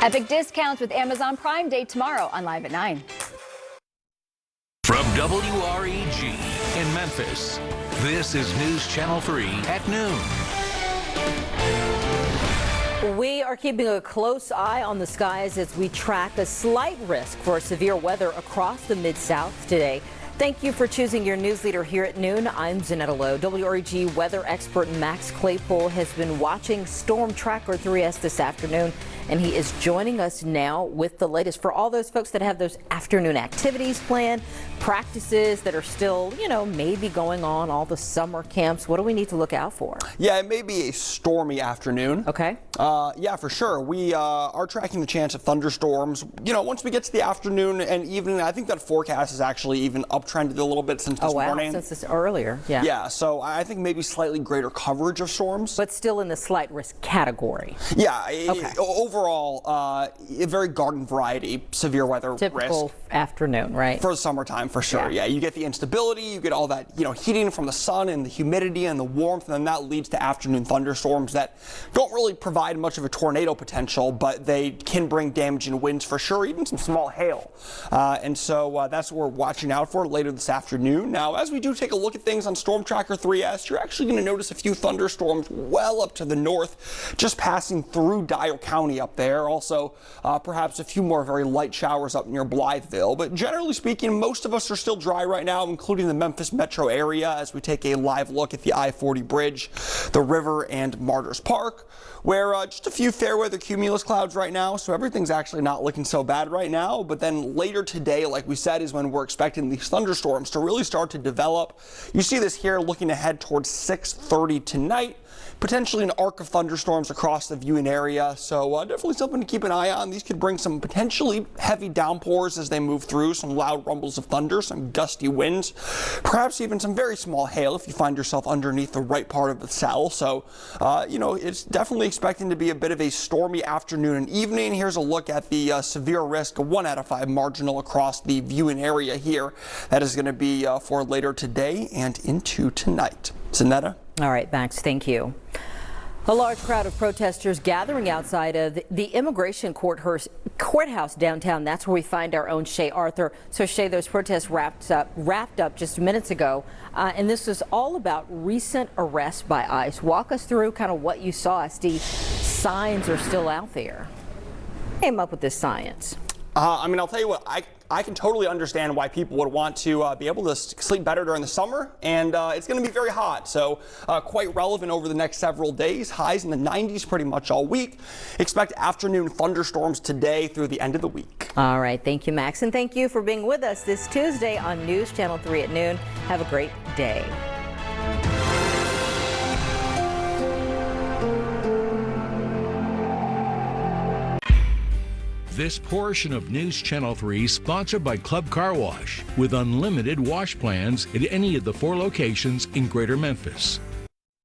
Epic discounts with Amazon Prime Day tomorrow on Live at 9. From WREG in Memphis, this is News Channel 3 at noon. We are keeping a close eye on the skies as we track a slight risk for severe weather across the Mid-South today. Thank you for choosing your news leader here at noon. I'm Zanetta Lowe. WREG weather expert Max Claypool has been watching Storm Tracker 3S this afternoon, and he is joining us now with the latest. For all those folks that have those afternoon activities planned, practices that are still, maybe going on, all the summer camps, what do we need to look out for? Yeah, it may be a stormy afternoon. Okay. Yeah, for sure. We are tracking the chance of thunderstorms. Once we get to the afternoon and evening, I think that forecast is actually even uptrended a little bit since this morning. Since this earlier. Yeah. Yeah, so I think maybe slightly greater coverage of storms. But still in the slight risk category. Yeah, okay. Overall, a very garden variety severe weather Typical risk. Afternoon, right? For the summertime, for sure. Yeah, you get the instability, you get all that, heating from the sun and the humidity and the warmth, and then that leads to afternoon thunderstorms that don't really provide much of a tornado potential, but they can bring damaging winds for sure, even some small hail. And so that's what we're watching out for later this afternoon. Now, as we do take a look at things on Storm Tracker 3S, you're actually going to notice a few thunderstorms well up to the north, just passing through Dyer County up there. Also, perhaps a few more very light showers up near Blytheville. But generally speaking, most of us are still dry right now, including the Memphis metro area, as we take a live look at the I-40 bridge, the river, and Martyrs Park, where just a few fair weather cumulus clouds right now, so everything's actually not looking so bad right now. But then later today, like we said, is when we're expecting these thunderstorms to really start to develop. You see this here looking ahead towards 6:30 tonight. Potentially an arc of thunderstorms across the viewing area, so definitely something to keep an eye on. These could bring some potentially heavy downpours as they move through, some loud rumbles of thunder, some gusty winds, perhaps even some very small hail if you find yourself underneath the right part of the cell. So, it's definitely expecting to be a bit of a stormy afternoon and evening. Here's a look at the severe risk, a 1 out of 5 marginal across the viewing area here. That is going to be for later today and into tonight. Zanetta? All right, Max, thank you. A large crowd of protesters gathering outside of the immigration courthouse downtown. That's where we find our own Shay Arthur. So Shay, those protests wrapped up just minutes ago, and this was all about recent arrests by ICE. Walk us through kind of what you saw as the signs are still out there. Came up with this science. I'll tell you what, I can totally understand why people would want to be able to sleep better during the summer, and it's going to be very hot, so quite relevant over the next several days. Highs in the 90s pretty much all week. Expect afternoon thunderstorms today through the end of the week. All right, thank you, Max, and thank you for being with us this Tuesday on News Channel 3 at noon. Have a great day. This portion of News Channel 3 sponsored by Club Car Wash with unlimited wash plans at any of the 4 locations in Greater Memphis.